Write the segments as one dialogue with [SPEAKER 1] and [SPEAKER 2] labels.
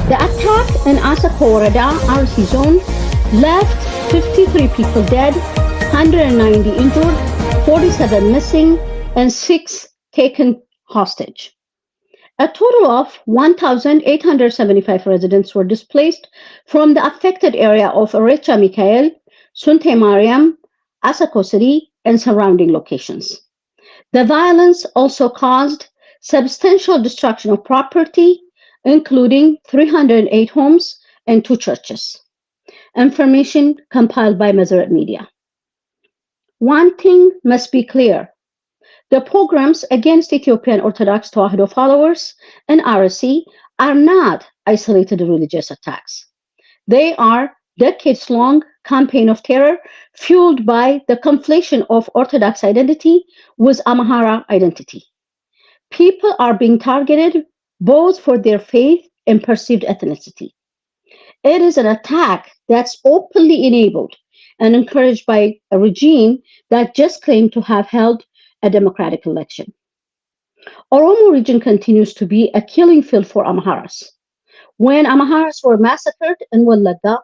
[SPEAKER 1] The attack in Massacred, RC zone, left 53 people dead, 190 injured, 47 missing, and 6 taken hostage. A total of 1,875 residents were displaced from the affected area of Recha Mikhael, Sunte Mariam, Asako City, and surrounding locations. The violence also caused substantial destruction of property, including 308 homes and 2 churches. Information compiled by Massacred Media. One thing must be clear. The pogroms against Ethiopian Orthodox Tewahedo followers in RC are not isolated religious attacks. They are decades-long campaign of terror fueled by the conflation of Orthodox identity with Amhara identity. People are being targeted both for their faith and perceived ethnicity. It is an attack that's openly enabled and encouraged by a regime that just claimed to have held a democratic election. Oromo region continues to be a killing field for Amharas. When Amharas were massacred in Wallagga,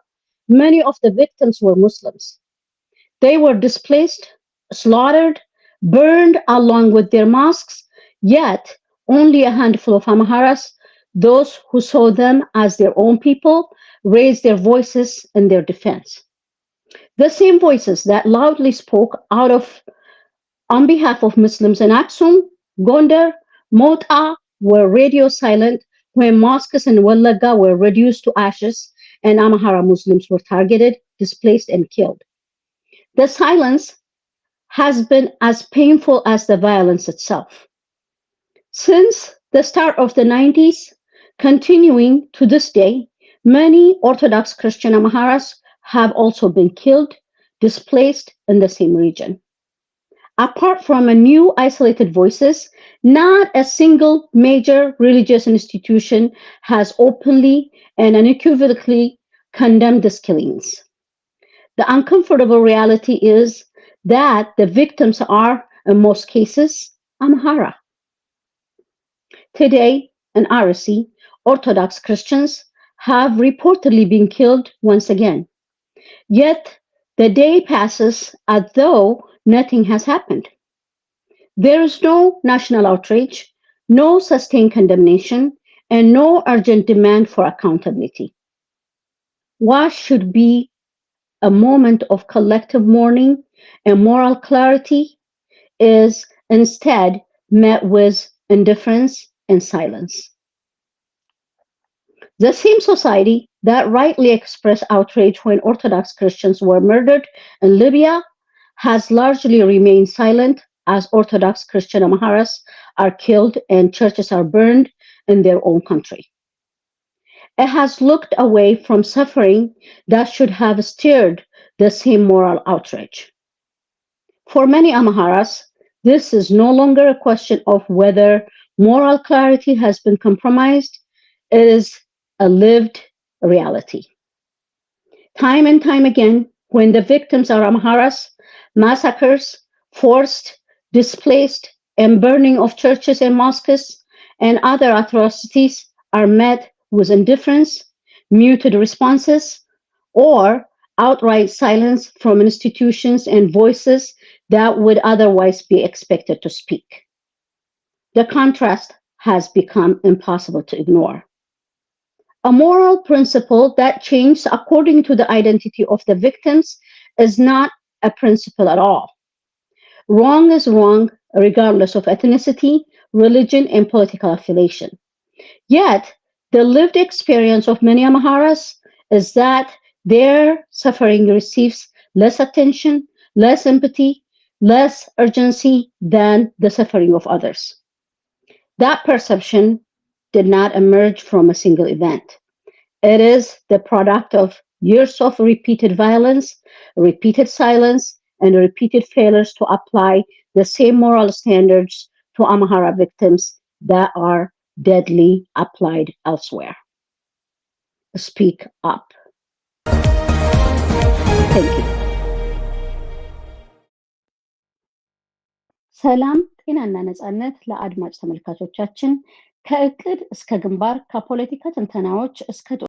[SPEAKER 1] many of the victims were Muslims. They were displaced, slaughtered, burned along with their mosques, yet only a handful of Amharas, those who saw them as their own people, raised their voices in their defense. The same voices that loudly spoke out on behalf of Muslims in Aksum, Gondar, Mota were radio silent when mosques in Wallagga were reduced to ashes and Amhara Muslims were targeted, displaced, and killed. The silence has been as painful as the violence itself. Since the start of the 90s, continuing to this day, many Orthodox Christian Amharas have also been killed, displaced in the same region. Apart from a new isolated voices, not a single major religious institution has openly and unequivocally condemned these killings. The uncomfortable reality is that the victims are, in most cases, Amhara. Today, in RC, Orthodox Christians have reportedly been killed once again. Yet, the day passes as though nothing has happened. There is no national outrage, no sustained condemnation, and no urgent demand for accountability. What should be a moment of collective mourning and moral clarity is instead met with indifference and silence. The same society that rightly expressed outrage when Orthodox Christians were murdered in Libya has largely remained silent as Orthodox Christian Amharas are killed and churches are burned in their own country. It has looked away from suffering that should have stirred the same moral outrage. For many Amharas, this is no longer a question of whether moral clarity has been compromised. It is a lived reality. Time and time again, when the victims are Amharas, massacres, forced, displaced, and burning of churches and mosques and other atrocities are met with indifference, muted responses, or outright silence from institutions and voices that would otherwise be expected to speak. The contrast has become impossible to ignore. A moral principle that changes according to the identity of the victims is not a principle at all. Wrong is wrong, regardless of ethnicity, religion, and political affiliation. Yet, the lived experience of many Amharas is that their suffering receives less attention, less empathy, less urgency than the suffering of others. That perception did not emerge from a single event. It is the product of years of repeated violence, repeated silence, and repeated failures to apply the same moral standards to Amhara victims that are deadly applied elsewhere. Speak up. Thank you. ሰላም ጤናና ነጻነት ለአድማጭ ተመልካቾቻችን ከእቅድ እስከ ግንባር፣ ከፖለቲካ ትንተናዎች እስከ